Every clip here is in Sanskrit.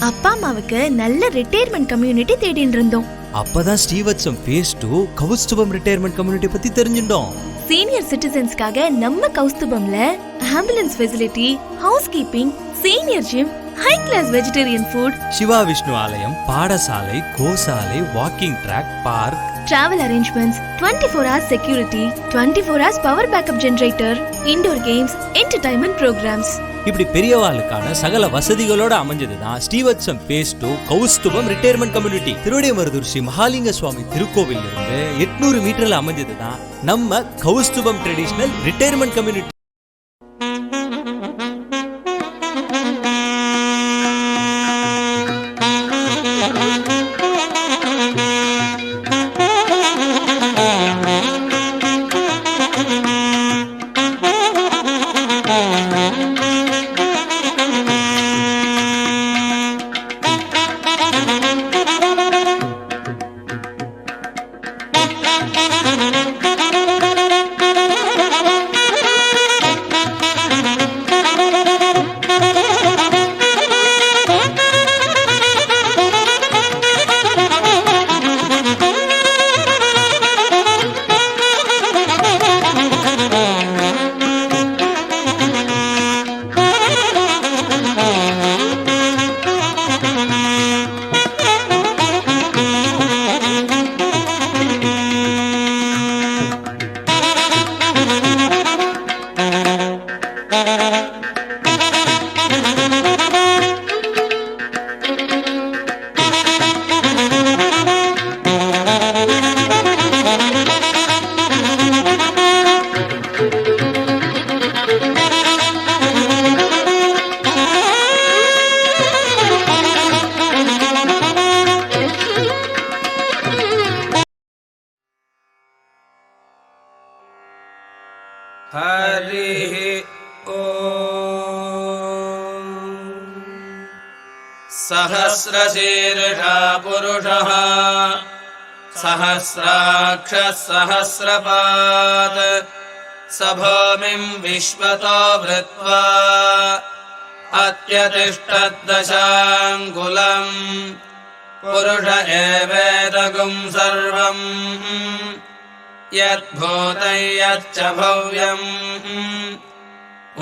அப்பா அம்மாவுக்கு நல்ல ரிட்டையர்மெண்ட் கம்யூனிட்டி தேடிட்டு இருந்தோம். அப்பதான் Srivatsam phase 2 Kaustubham retirement community பத்தி தெரிஞ்சிட்டோம். சீனியர் சிட்டிசன்ஸ்க்காக நம்ம கௌஸ்துபம்ல ambulance facility, house keeping, senior gym, high class vegetarian food, Shiva Vishnu ஆலயம், பாடசாலை, கோசாலை, walking track, park, travel arrangements, 24 hours security, 24 hours power backup generator, indoor games, entertainment programs, இப்படி பெரியவாளுக்கான சகல வசதிகளோட அமைஞ்சதுதான் Srivatsam phase 2 Kaustubham retirement community. Thiruvidaimarudur Sri Mahalinga Swamy திருக்கோவில் இருந்து 800 மீட்டர்ல அமைஞ்சதுதான் நம்ம கௌஸ்துபம் ட்ரெடிஷனல் ரிட்டையர்மெண்ட் கம்யூனிட்டி. हरिः ॐ सहस्रशीर्षा पुरुषः सहस्राक्षः सहस्रपात् स भूमिं विश्वतो वृत्वा अत्यतिष्ठद्दशाङ्गुलम् पुरुष एवेदगुं सर्वम् यद्भूतं यच्च भव्यम्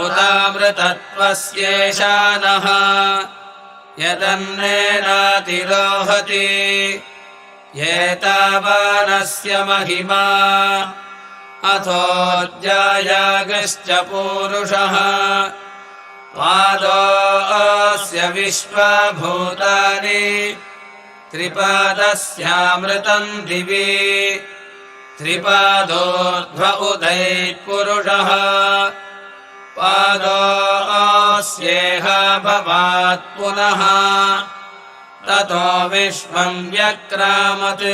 उदामृतत्वस्येषानः यदन्नेनातिरोहति एतावानस्य महिमा अथोऽध्यायागश्च पूरुषः पादोऽस्य विश्वभूतानि त्रिपादस्यामृतम् दिवि त्रिपादोर्ध्व उदैत्पुरुषः पादोऽस्येह भवात् पुनः ततो विश्वं व्यक्रामत्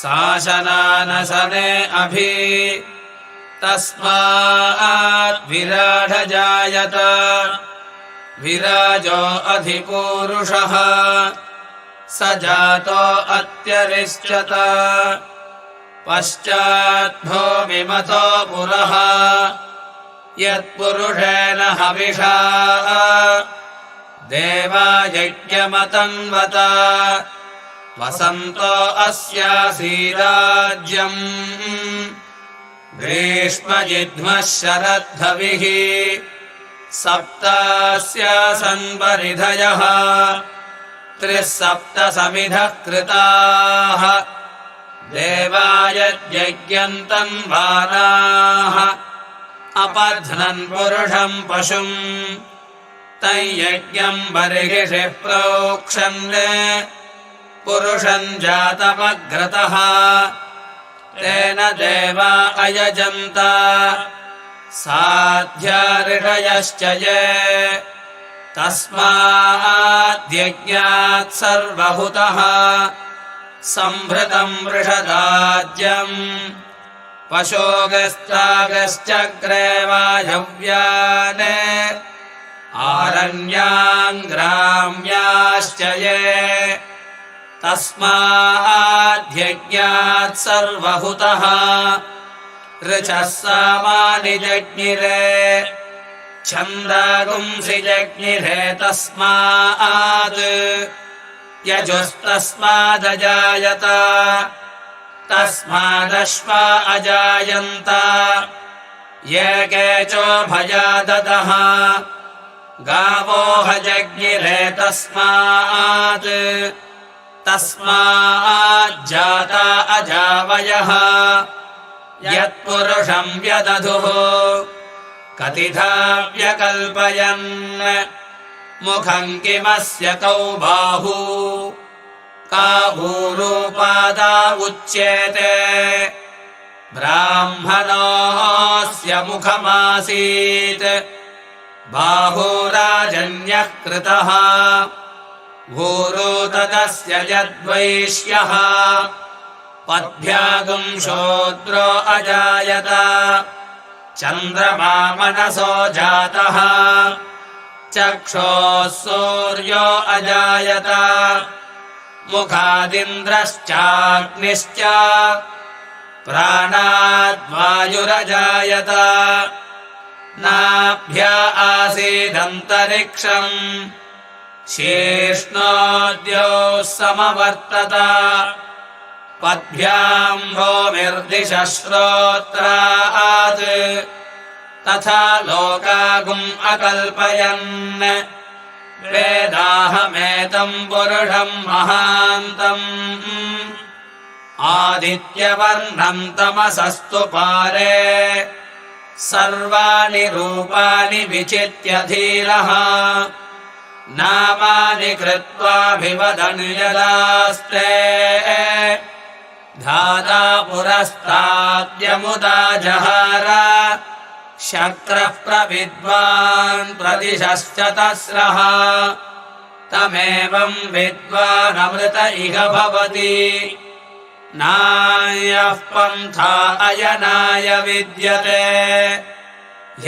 शासनानसने अभि तस्मात् विराडजायत विराजो अधिपूरुषः स जातो अत्यरिष्यत पश्चाद्भूमिमतो पुरः यत्पुरुषेण हविषा देवायज्ञमतन्वत वसन्तो अस्यासीराज्यम् ग्रीष्मजिह्मः शरद्धविः सप्तास्यासन्परिधयः 37 कृताः देवायज्ञन्तन्वानाः अपध्नन् पुरुषं पशुम् तयज्ञं बर्हिषि प्रोक्षन् पुरुषं जातमग्रतः तेन देवा अयजन्त साध्या ऋषयश्च ये तस्माद्यज्ञात् सर्वहुतः संभृतं वृषदाज्यम् पशोगस्तागश्चक्रे वायव्याने आरण्याङ्ग्राम्याश्च ये तस्माद्यज्ञात् सर्वहुतः ऋचः सामानि जज्ञिरे छन्दागुंसि जज्ञिरे तस्मात् यजुस्तस्मादजायत तस्मादश्वा अजायन्त ये केचोभयादतः गावो हजज्ञिरे तस्मात् तस्माज्जाता अजावयः यत्पुरुषं व्यदधुः कतिधा व्यकल्पयन् मुखं किमस्य कौ बाहू काहूरूपादा उच्येते ब्राह्मणोऽस्य मुखमासीत् बाहुराजन्यः कृतः भूरो तदस्य यद्वैश्यः पद्भ्यागुं शूद्रो अजायत चन्द्रमा मनसो जातः चक्षोः सूर्यो अजायत मुखादिन्द्रश्चाग्निश्च प्राणाद्वायुरजायत नाभ्या आसीदन्तरिक्षम् शीर्ष्णोद्योः समवर्तत पद्भ्याम् भूमिर्दिशः श्रोत्रात् तथा लोकागुम् अकल्पयन् वेदाहमेतम् पुरुषम् महान्तम् आदित्यवर्णम् तमसस्तु पारे सर्वाणि रूपाणि विचित्य धीरः नामानि कृत्वाभिवदन् यदास्ते धाता पुरस्ताद्यमुदा जहार शक्रः प्रविद्वान् प्रदिशश्च तस्रः तमेवम् विद्वानमृत इह भवति नायः पन्था अयनाय विद्यते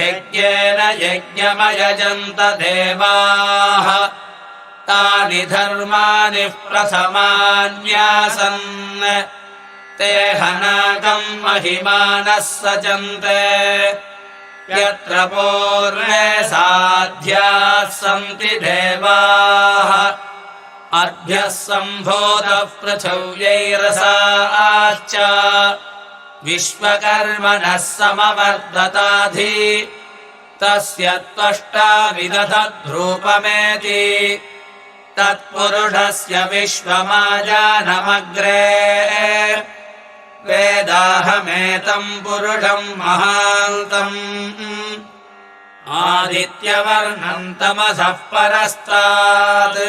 यज्ञेन यज्ञमयजन्त देवाः तानि धर्माणि प्रथमान्यासन् ते हनाकम् महिमानः सचन्ते यत्र पूर्वे साध्याः सन्ति देवाः अभ्यः सम्भूतः पृथिव्यैरसाश्च विश्वकर्मणः समवर्धताधि तस्य त्वष्टा विदधद्रूपमेति तत्पुरुषस्य विश्वमाजानमग्रे वेदाहमेतम् पुरुषम् महान्तम् आदित्यवर्णम् तमसः परस्तात्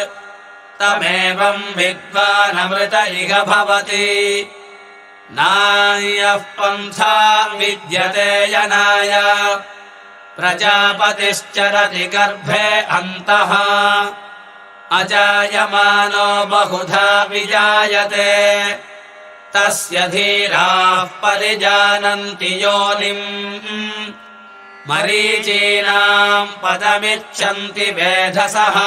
तमेवम् विद्वानमृत इह भवति नायः पन्था विद्यते यनाय प्रजापतिश्चरति गर्भे अन्तः अजायमानो बहुधा विजायते तस्य धीराः परिजानन्ति योनिम् मरीचीनाम् पदमिच्छन्ति वेधसः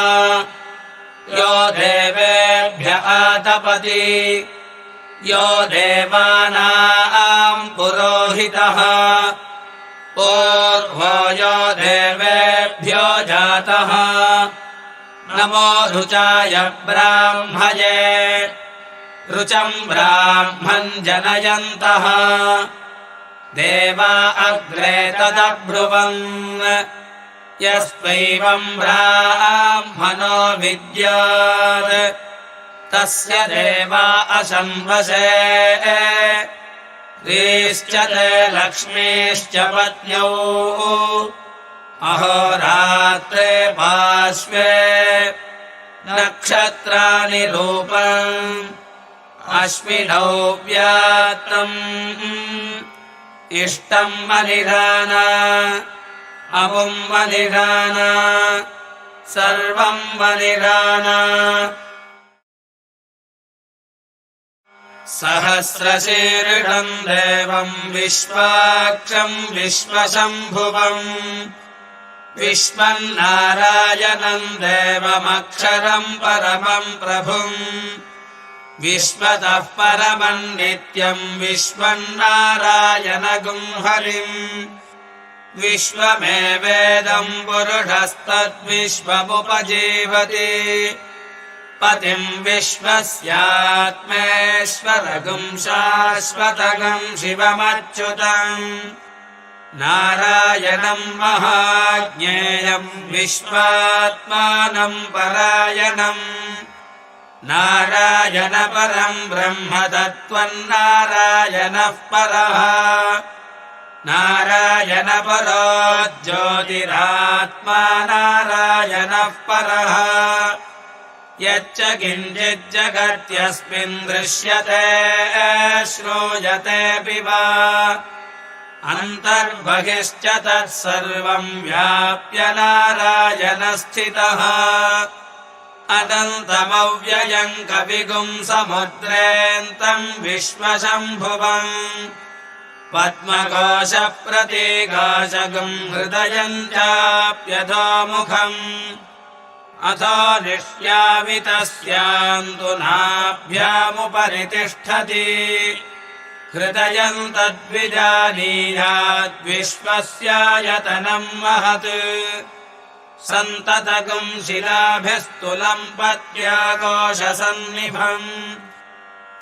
यो देवेभ्य आतपति यो देवानाम् पुरोहितः पूर्वो यो देवेभ्यो जातः नमो रुचाय ब्राह्मये रुचम् ब्राह्मम् जनयन्तः देवा अग्रे तदब्रुवन् यस्त्वैवम् ब्राह्मणो विद्यात् तस्य देवा अशंवसे स्त्रीश्च ते लक्ष्मीश्च पत्न्यौ अहोरात्रे पार्श्वे नक्षत्राणि रूपम् अश्विनौ व्यात्तम् इष्टम् मनिधाना अमुम् मनिधाना सर्वम् मनिधाना सहस्रशीर्षम् देवम् विश्वाक्षम् विश्वशम्भुवम् विश्वन्नारायणम् देवमक्षरम् परमम् प्रभुम् विश्वतः परमम् नित्यम् विश्वन्नारायणगुम् हरिम् विश्वमेवेदं पुरुषस्तद्विश्वमुपजीवति पतिं विश्वस्यात्मेश्वरगं शाश्वतगं शिवमच्युतम् नारायणं महाज्ञेयं विश्वात्मानं परायणम् नारायणपरं ब्रह्म तत्त्वन्नारायणः परः नारायणपरो ज्योतिरात्मा नारायणः परः यच्च किञ्चिज्जगत्यस्मिन् दृश्यते श्रूयतेऽपि वा अन्तर्बहिश्च तत्सर्वं व्याप्य नारायणस्थितः अनन्तमव्ययं कविगुं समुद्रेऽन्तं विश्वशम्भुवम् पद्मकोशप्रतीकाशगं हृदयं चाप्यधोमुखम् अथो निष्यामि तस्यान्तु नाभ्यामुपरि तिष्ठति हृदयं तद्विजानीयाद्विश्वस्यायतनं महत् सन्ततगं शिलाभिस्तुलं पद्याकोशसन्निभम्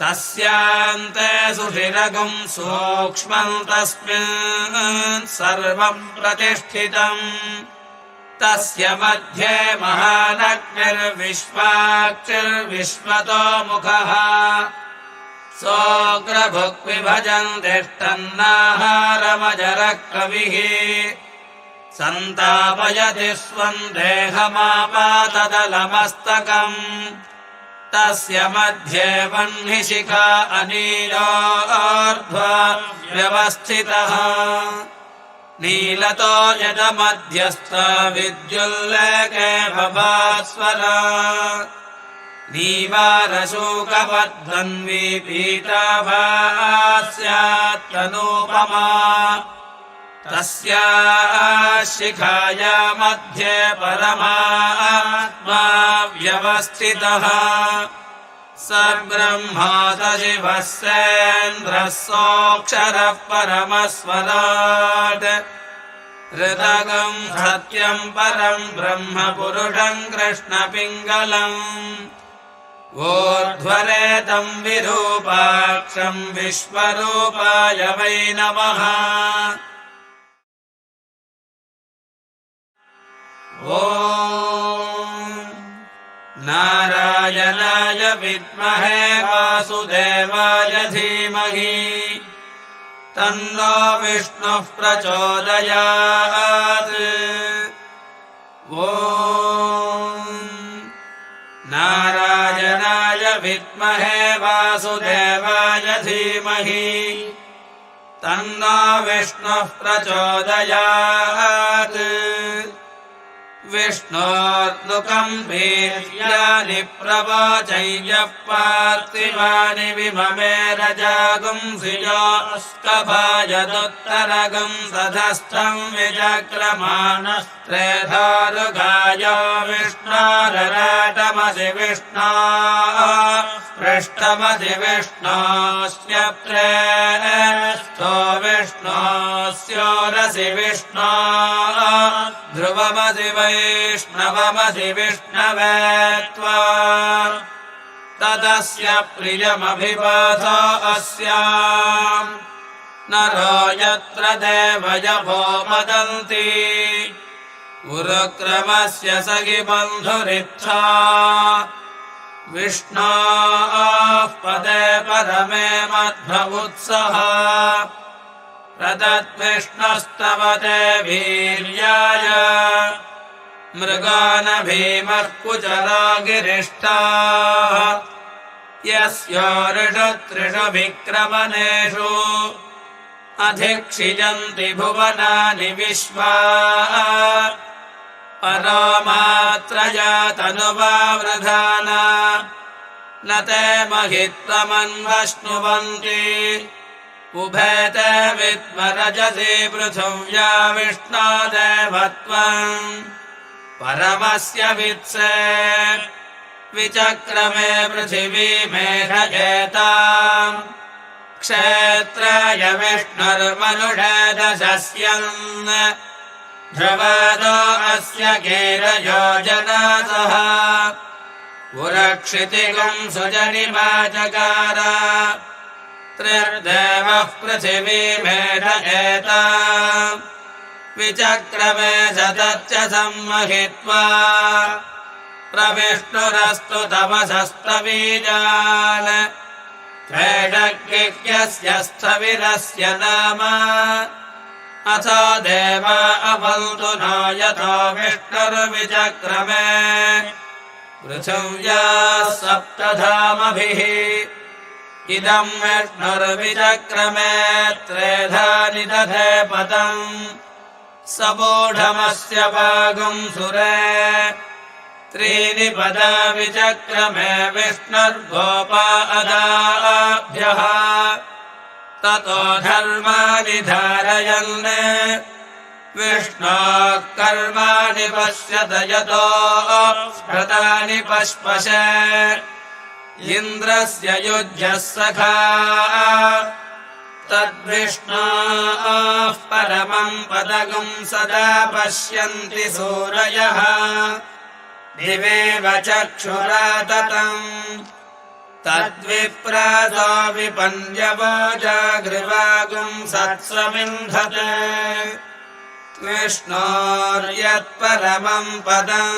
तस्यान्ते सुषिरगं सूक्ष्मं तस्मिन् सर्वं प्रतिष्ठितम् तस्य मध्ये महानग्निर्विश्वाक्षिर्विश्वतो मुखः सोऽग्रभुक्विभजन् तिष्ठन्नाहारमजरः कविः सन्तापयति स्वं देहमापातदलमस्तकम् तस्य मध्ये वह्निशिखा अनीलोर्ध्वा व्यवस्थितः नीलतो यदमध्यस्थ विद्युल्लेखे भभास्वरा नीवारशूकवद्धन्वी पीताभास्यात्तनूपमा तस्याः शिखाया मध्ये परमात्मा व्यवस्थितः स ब्रह्मा स शिवः सेन्द्रः सोऽक्षरः परमस्वराट् हृदगं सत्यं परं ब्रह्म पुरुषं कृष्णपिङ्गलम् ऊर्ध्वरेतं विरूपाक्षं विश्वरूपाय वै नमः ॐ नारायणाय विद्महे वासुदेवाय धीमहि तन्नो विष्णुः प्रचोदयात् ॐ नारायणाय विद्महे वासुदेवाय धीमहि तन्नो विष्णुः प्रचोदयात् विष्णोर्नुकं वीर्याणि प्रवचय्यः पार्थिवानि विममे रजागुंसि योऽस्कभायदुत्तरगं सधस्थं विचक्रमाणस्त्रेधारुगायो विष्णोरराटमसि विष्णो पृष्ठमसि विष्णोऽस्य प्रेस्थो विष्णोऽस्योरसि विष्णो ध्रुवमसि वैष्णवमसि विष्णवे त्वा तदस्य प्रियमभिपाथो अस्याम् नरो यत्र देवयभो मदन्ति गुरुक्रमस्य सखि बन्धुरिच्छा विष्णोः पदे परमे मध्वमुत्सः प्रदद्विष्णुस्तवते वीर्याय मृगान भीमः कुचरो गिरिष्टाः यस्योरिषु विक्रमणेषु अधिक्षिजन्ति भुवनानि विश्वा परोमात्रया तनुवावृधाना न ते महित्वमन्वश्नुवन्ति उभेते विद्मरजसि पृथिव्या विष्णोदेवत्वम् परमस्य वित्से विचक्रमे पृथिवीमेघयेताम् क्षेत्राय विष्णुर्मनुषेदशस्यन् ध्रुवदो अस्य कीरयोजनासः पुरक्षितिगं सुजनिमाचकार त्रिर्देवः पृथिवीमेष एता विचक्रमे सतच्च सम्महित्वा प्रविष्णुरस्तु तमसस्तवीजान् त्वेषज्ञस्य स्थविरस्य नाम अथो देवा अवन्तु नो यतो विष्णुर्विचक्रमे पृथिव्याः सप्तधामभिः इदं विष्णुर्विचक्रमे त्रेधा निदधे पदम् सबोढमस्य वागुं सुरे त्रीणि पदा विचक्रमे विष्णुर्गोपा अदाभ्यः ततो धर्माणि धारयन् विष्णोः कर्माणि पश्यत यतो व्रतानि पश्पशे इन्द्रस्य युज्यः सखा तद्विष्णोः परमं पदगं सदा पश्यन्ति सूरयः दिवेव चक्षुरा ततम् तद्विप्रासो विपन्यवो जागृवागुं सत्स्वमिन्धते विष्णोर्यत्परमं पदम्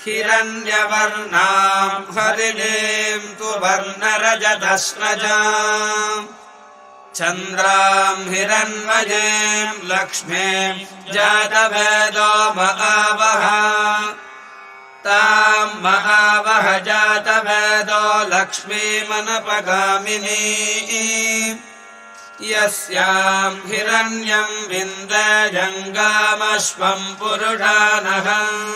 हिरण्यवर्णां हरिणीं तु वर्णरजतस्रजाम् चन्द्रां हिरण्मयीं लक्ष्मीं जातवेदो महावः तां महावः जातवेदो लक्ष्मीमनपगामिनी यस्यां हिरण्यं विन्देयङ्गामश्वं पुरुषानहम्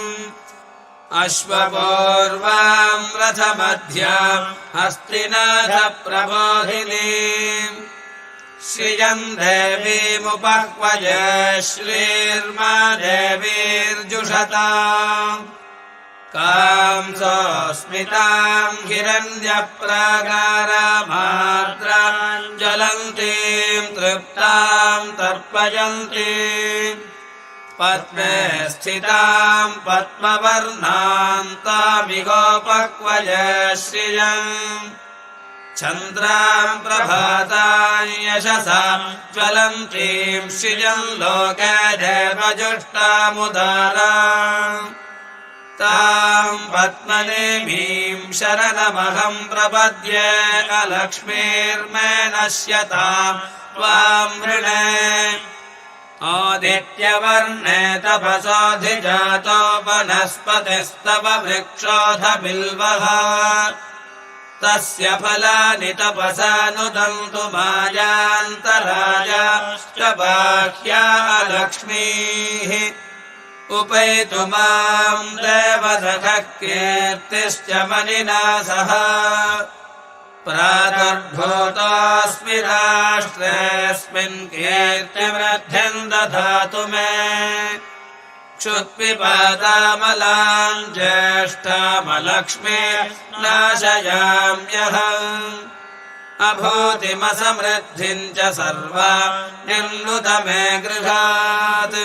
अश्वपूर्वां रथमध्यां हस्तिनाथ प्रबोधिनीम् श्रियं देवीमुपह्वये श्रीर्मा देवीर्जुषताम् कांसोऽस्मितां हिरण्यप्राकारामार्द्रां ज्वलन्तीं तृप्तां तर्पयन्तीम् पद्मे स्थितां पद्मवर्णां तामिगोपह्वये श्रियम् चन्द्रां प्रभातां यशसां ज्वलन्तीं श्रियं लोके देवजुष्टामुदाराम् तां पद्मनेमीं शरणमहं प्रपद्ये अलक्ष्मीर्मे नश्यतां त्वां वृणे आदित्यवर्णे तपसोऽधिजातो वनस्पतिस्तव वृक्षोऽथ बिल्वः तस्य फलानि तपसा नुदन्तु मायान्तरायाश्च बाह्या लक्ष्मीः उपैतु मां देवसखः कीर्तिश्च मनिना सह प्रादुर्भूतोऽस्मि राष्ट्रेऽस्मिन् कीर्तिवृद्धिं दधातु मे क्षुत्पिपातामलां ज्येष्ठामलक्ष्मी नाशयाम्यहम् अभूतिमसमृद्धिं च सर्वां निर्नुत मे गृहात्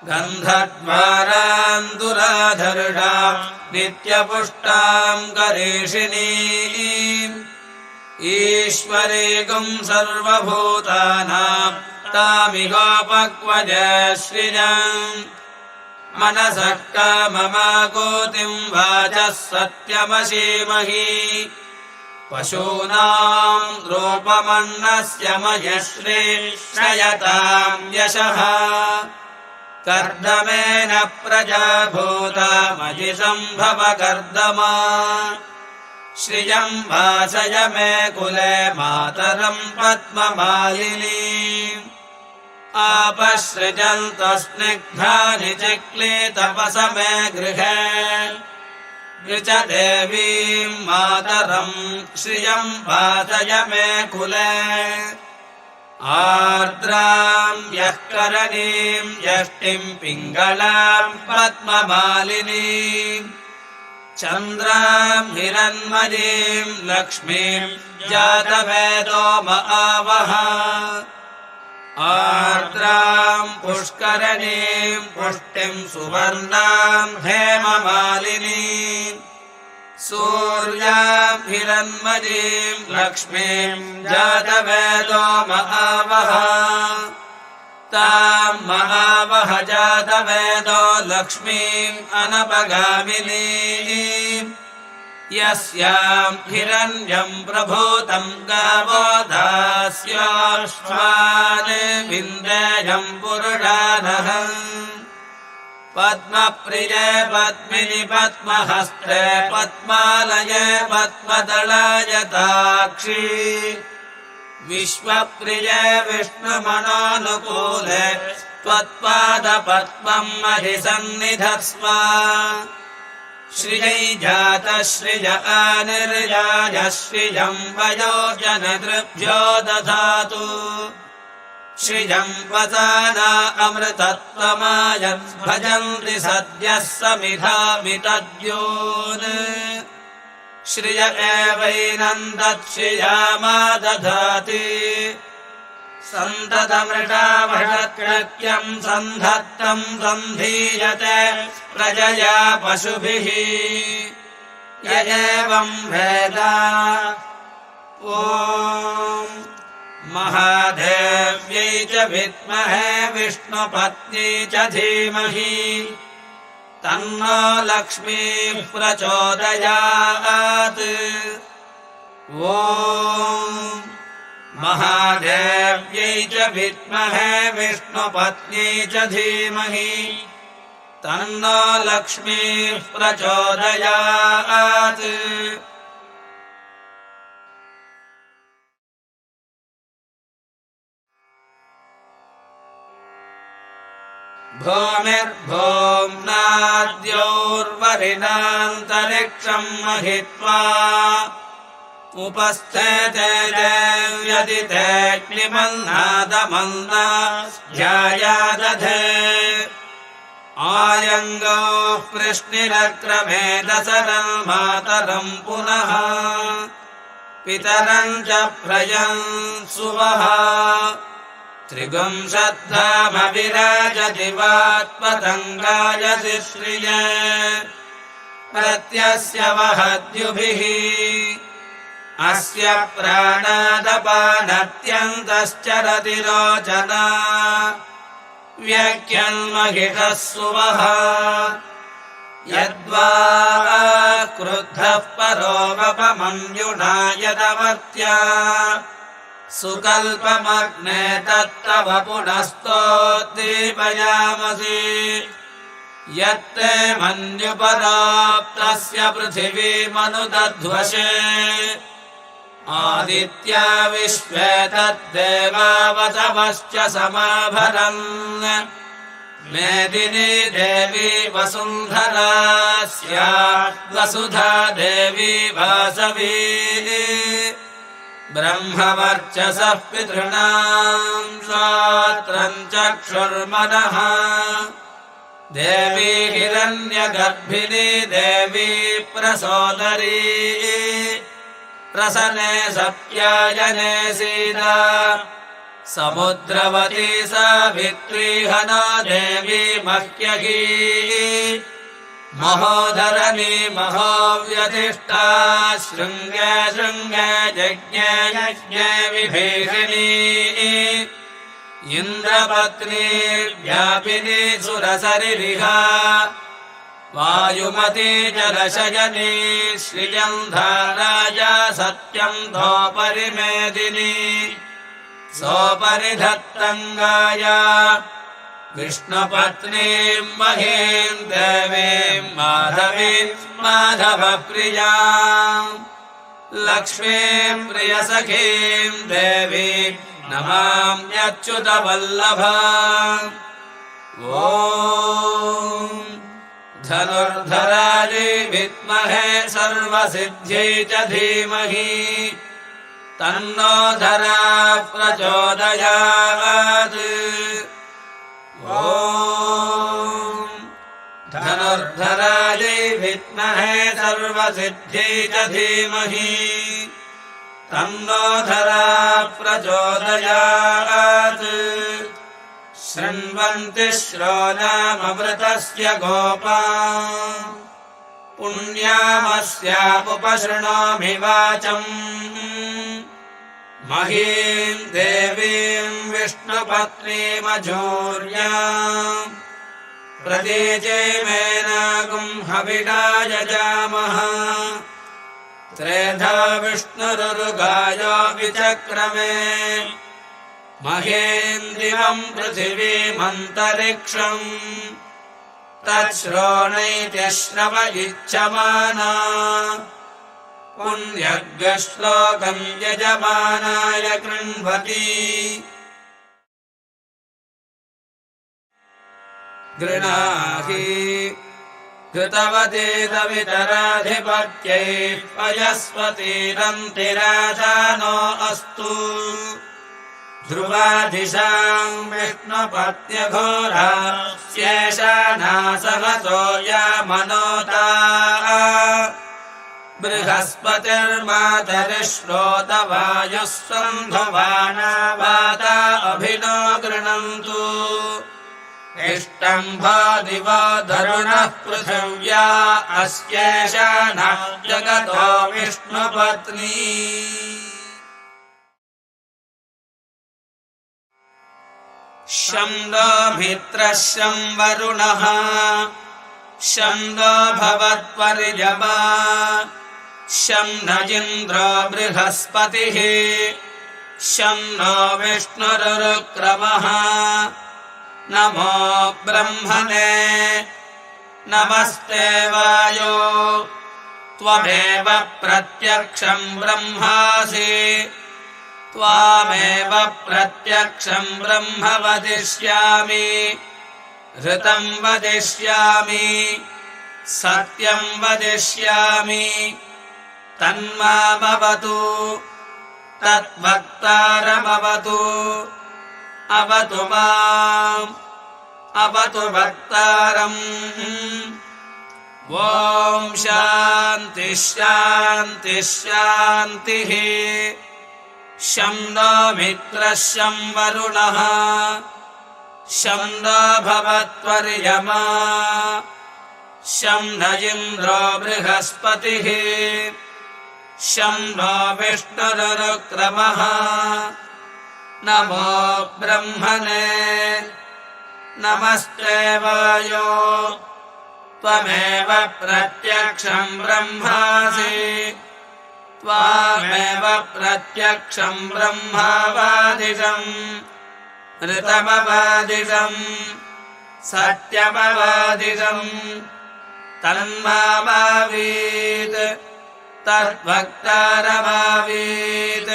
गन्धद्वारां दुराधर्षां नित्यपुष्टां करीषिणीम् ईश्वरीगुं सर्वभूतानां तामिगोपह्वये श्रियम् मनसः काममागोतिं वाचः सत्यमशीमहि पशूनां रूपमन्नस्य मयश्री श्रयतां यशः कर्दमेन प्रजा भूता मयि सम्भव कर्दमा श्रियं वासय मे कुले मातरं पद्ममालिनीम् आपसृजन्तस्निग्धानि चिक्लीतपस मे गृहे ऋच देवीं मातरं श्रियं वासय मे कुले आर्द्राम् यः करणीम् यष्टिम् पिङ्गलाम् पद्ममालिनीम् चन्द्राम् हिरण्मयीम् लक्ष्मीम् जातवेदो महावः आर्द्राम् पुष्करणीम् पुष्टिम् सुवर्णाम् हेममालिनीम् सूर्याम् हिरण्मयीम् लक्ष्मीम् जातवेदो महावः ताम् महावः जातवेदो लक्ष्मीम् अनपगामिनीम् यस्याम् हिरण्यम् प्रभूतम् गावो दास्याश्वान् विन्देयम् पुरुषानः पद्मप्रिये पद्मिनि पद्महस्ते पद्मालये पद्मदलायताक्षी विश्वप्रिये विष्णुमनोनुकूले त्वत्पादपद्मम् महिसन्निधत्स्व श्रियै जातश्रिय अनिर्याय श्रियम् वयोजनदृभ्यो दधातु श्रियम् वसाना अमृतत्वमायन् भजन्ति सद्यः समिधामितद्योन् श्रिय एवैनन्दच्छ्रियामा दधाति सन्ततमृषावषत्कृत्यम् सन्धत्तम् सन्धीयते प्रजया पशुभिः य एवम् वेद ॐ महादेव्यै च विद्महे विष्णुपत्नी च धीमहि तन्नो लक्ष्मीः प्रचोदयात् ॐ महादेव्यै च विद्महे विष्णुपत्नी च धीमहि तन्नो लक्ष्मीः प्रचोदयात् भूमिर्भूम्नाद्योर्वरिणान्तरिक्षम् महित्वा उपस्थेते देव्यदितेऽग्निमन्नादमन्ना ध्यायादधे आयङ्गोः कृष्णिरक्रमे दशरम् मातरम् पुनः पितरम् च प्रयम् सुवः त्रिगुंशद्धामविराजति वात्पतङ्गायति श्रिये प्रत्यस्य वहद्युभिः अस्य प्राणादपानत्यन्तश्चरति रोचना व्यख्यन्महिषः सुवः यद्वा क्रुद्धः परोवपमन्युना यदवर्त्या सुकल्पमग्ने तत्तव पुनस्तोद्दीपयामसि यत्ते मन्युपराप्तस्य पृथिवीमनुदध्वशे आदित्या विश्वे तद्देवावसवश्च समाभरन् मेदिनी देवी वसुन्धरा स्यात् वसुधा देवी वासवी ब्रह्मवर्चसः पितॄणाम् श्रोत्रम् चक्षुर्मनः देवी हिरण्यगर्भिणी देवी प्रसोदरी प्रसने सत्यायने सीता समुद्रवती सावित्री हना देवी मह्यगी महोधरणी महोव्यतिष्ठा शृङ्गे शृङ्गे यज्ञे यज्ञे विभीषिणी इन्द्रपत्नी व्यापिनी सुरसरिरिहा वायुमती जलशयनी श्रियन्धाराया सत्यम् धोपरिमेदिनी सोपरिधत्तङ्गाया विष्णुपत्नीम् महीम् देवीम् माधवीम् माधवप्रियाम् लक्ष्मीम् प्रियसखीम् देवीम् नमाम्यच्युतवल्लभा ॐ धनुर्धरायै विद्महे सर्वसिद्ध्यै च धीमहि तन्नो धरा प्रचोदयात्। ॐ धनुर्धरायै विद्महे सर्वसिद्ध्यै च धीमहि तन्नो धरा प्रचोदयात्। शृण्वन्ति श्रोणाममृतस्य गोपा पुण्यामस्यामुपशृणोमि वाचम्। महीम् देवीम् विष्णुपत्नीमझूर्याम् प्रतीचे मेनागुम् हविषा यजामः। त्रेधा विष्णुरुगायो विचक्रमे महेन्द्रियम् पृथिवीमन्तरिक्षम् तच्छ्रोणैति श्रव इच्छमाना। पुण्यग्श्लोकम् यजमानाय कृण्वति। गृणाहि कृतवती तवितराधिपत्यैः पयस्वतीरन्तिराजानो अस्तु। ध्रुवाधिशाम् विष्णुपत्न्यघोरा शेषानासहसो यामनोता। बृहस्पतिर्मातरिश्रोतवायुः सन्धुवाना वाता अभिनो गृणन्तु। इष्टम्भो दिवो धरुणः पृथिव्या अस्येषानः जगतो विष्णुपत्नी। शं नो मित्रः शं वरुणः शं नो भवत्पर्यमा शं न इन्द्रो बृहस्पतिः शं नो विष्णुरुक्रमः। नमो ब्रह्मणे नमस्ते वायो त्वमेव प्रत्यक्षं ब्रह्मासि त्वामेव प्रत्यक्षं ब्रह्म वदिष्यामि। ऋतं वदिष्यामि सत्यं वदिष्यामि तन्मामवतु तद्वक्तारमवतु। अवतु माम् अवतु वक्तारम्। ॐ शान्तिः शान्तिः शान्तिः। शं नो मित्रः शं वरुणः शं नो भवत्पर्यमा शं न इन्द्रो बृहस्पतिः शं नो विष्णुरुक्रमः। नमो ब्रह्मणे नमस्ते वायो त्वमेव प्रत्यक्षं ब्रह्मासि त्वामेव प्रत्यक्षं ब्रह्मवादिशम्। ऋतमवादिशम् सत्यमवादिशम् तन्मामावीत् तद्भक्तारमावीत्।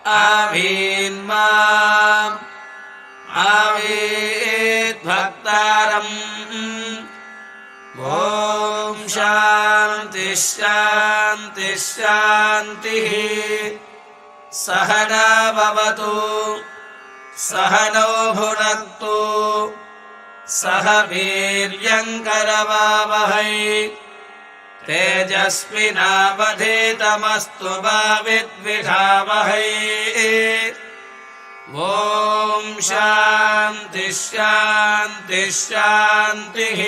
आवीन्माम् आवीद्भक्तारम्। ॐ शान्तिः शान्तिः शान्तिः। सहना भवतु सहनौ भुनक्तु सह वीर्यङ्करवावहै तेजस्विनावधीतमस्तु मा विद्विषावहै। ॐ शान्तिः शान्तिः शान्तिः।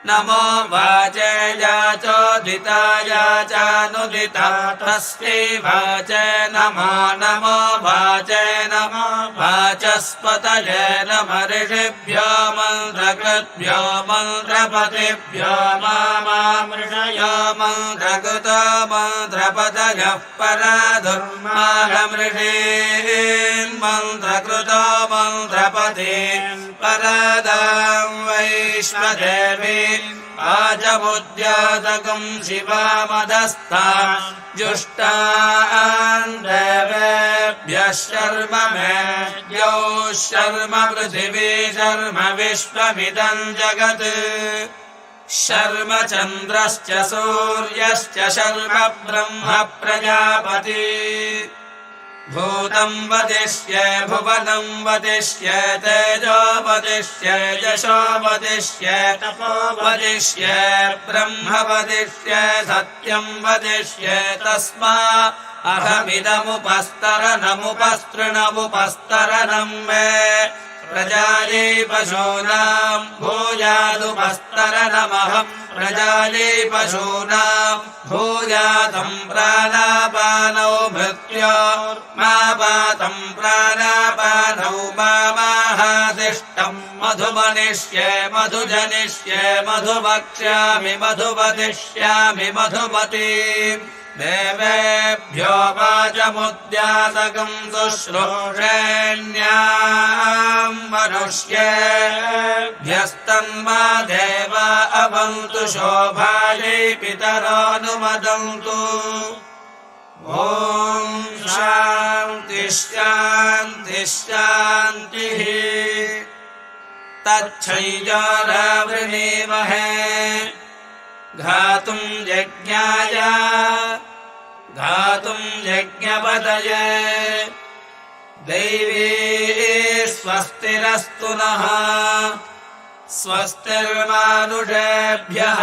नमो वाचे याचोदिताय चानुदिता तस्मै वाचे नमो नमो वाचे नमो वाचस्पतये नमः। ऋषिभ्यो मन्त्रकृभ्यो मन्त्रपतिभ्यो मामृषयो मन्त्रकृतो मन्त्रपतयः पराधुर्माघमृषीन् मन्त्रकृतो मन्त्रपतीन् परादां वैश्वदेवी। वाचमुद्यातकम् शिवामदस्ता जुष्टान् देवेभ्यः शर्म मेद्यौ शर्म पृथिवी शर्म विश्वमिदम् जगत्। शर्म चन्द्रश्च सूर्यश्च शर्म ब्रह्म प्रजापति भूतं वदिष्ये भुवनं वदिष्ये तेजो वदिष्ये यशो वदिष्ये तपो वदिष्ये ब्रह्म वदिष्ये सत्यं वदिष्ये तस्मा अहमिदमुपस्तरनमुपस्तृणमुपस्तरनं मे प्रजायै पशूनां भूयादुपस्तरनमहं प्रजायै पशूनां भूयातं प्राणापानौ मृत्योर्मापातं प्राणापानौ मामाहादिष्टं मधुमनिष्ये मधुजनिष्ये मधुवक्ष्यामि मधुवदिष्यामि मधुमतीम् देवेभ्यो वाचमुद्यासकं शुश्रूषेण्यां मनुष्येभ्यस्तन्मा देवा अवन्तु शोभायै पितरोऽनुमदन्तु ॐ शान्ति शान्ति शान्तिः तच्छय्यारावृणीमहे घातुं यज्ञाय घातुं यज्ञपतये दैवी स्वस्तिरस्तु नः स्वस्तिर्मानुषेभ्यः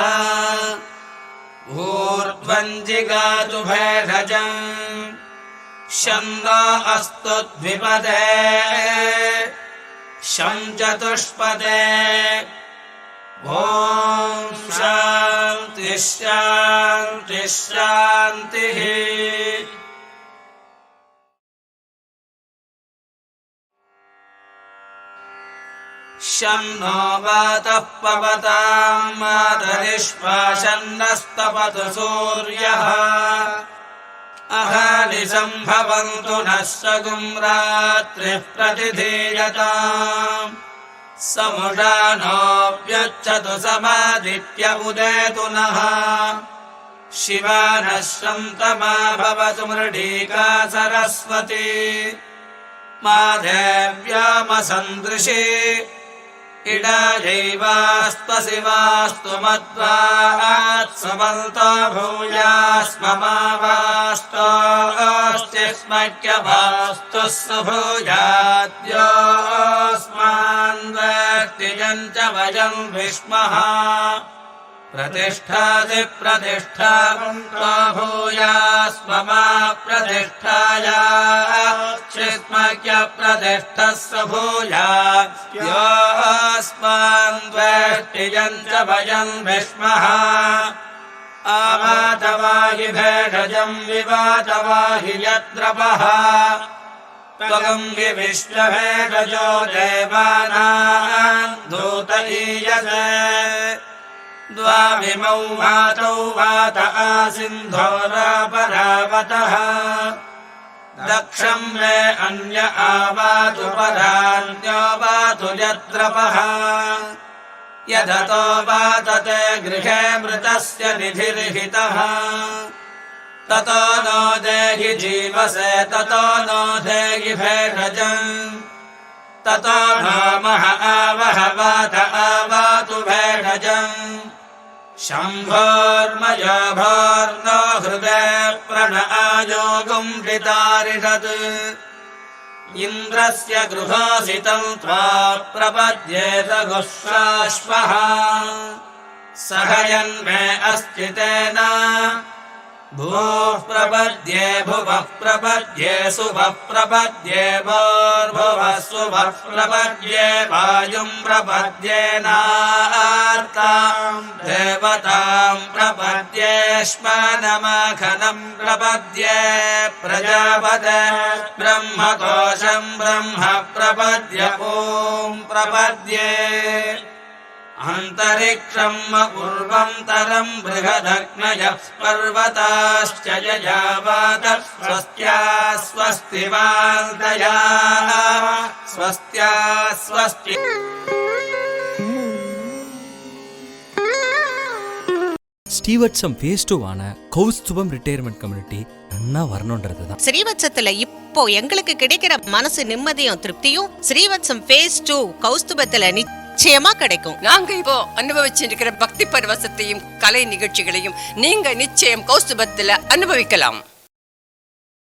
ऊर्ध्वं जिगातु भेषजम् छन्दो अस्तु द्विपदे शं चतुष्पदे ॐ शान्ति शान्ति शान्तिः शं नो वातः पवतां मातरिश्वासन्नस्तपतु सूर्यः अहनिशं भवन्तु नः सगुं रात्रिः प्रतिधीयताम् समुषानोऽप्यच्छतु समादित्य उदेतु नः शिवा नः शन्तमा भवतु मृडीका सरस्वती माधेव्यामसन्दृशे इडायैवास्तसि वास्तु मद्वात्सवन्तो भूयास्ममावास्तोऽस्तिस्मक्यभास्तु सुभूयाद्योऽस्मान् च वयं विष्मः प्रतिष्ठादिप्रतिष्ठावन्तो भूयास्ममा प्रतिष्ठाया चिस्मक्यप्रतिष्ठः सुभूयाद्योऽस्मान् च वयं विष्मः आवातवाहि भेषजं विवातवाहि यद्रपः त्वगं हि विश्वभेषजो देवानां दूत ईयसे द्वाविमौ वातौ वात आसिन्धोरापरावतः दक्षं मे अन्य आवातु परान्यो वातु यद्रपः यदतो वातते गृहे मृतस्य निधिर्हितः ततो नो देहि जीवसे ततो नो देहि भेषजम् ततो भामः आवह वात आवातु भेषजम् शम्भोर्मयो भोर्नो हृदे प्रण आयोगुं हृतारिषत् इन्द्रस्य गृहोऽसितं त्वा प्रपद्येत गुह्राश्वः सहयन्मे अस्ति तेन भूः प्रपद्ये भुवः प्रपद्ये सुवः प्रपद्ये भोर्भुवः सुवः प्रपद्ये वायुं प्रपद्येनार्तां देवतां प्रपद्ये श्मनमखनं प्रपद्ये प्रजापते ब्रह्मकोशं ब्रह्म प्रपद्य ॐ प्रपद्ये अन्तरिक्षं पूर्वन्तरं बृहदग्नयः पर्वताश्च यजावातः स्वस्त्या स्वस्तिवान्तया स्वस्त्या स्वस्ति ஸ்ரீவத்சம் phase 2 ஆன கௌஸ்துபம் ரிட்டையர்மெண்ட் கம்யூனிட்டி நன்னா வரணும்ன்றது தான். ஸ்ரீவத்சத்துல இப்போ எங்களுக்கு கிடைக்கிற மனசு நிம்மதியும் திருப்தியும் ஸ்ரீவத்சம் phase 2 கௌஸ்துபத்துல நிச்சயமா கிடைக்கும். நாங்க இப்போ அனுபவிச்சிருக்கிற பக்தி பரவசத்தையும் கலை நிகழ்ச்சிகளையும் நீங்க நிச்சயம் கௌஸ்துபத்துல அனுபவிக்கலாம்.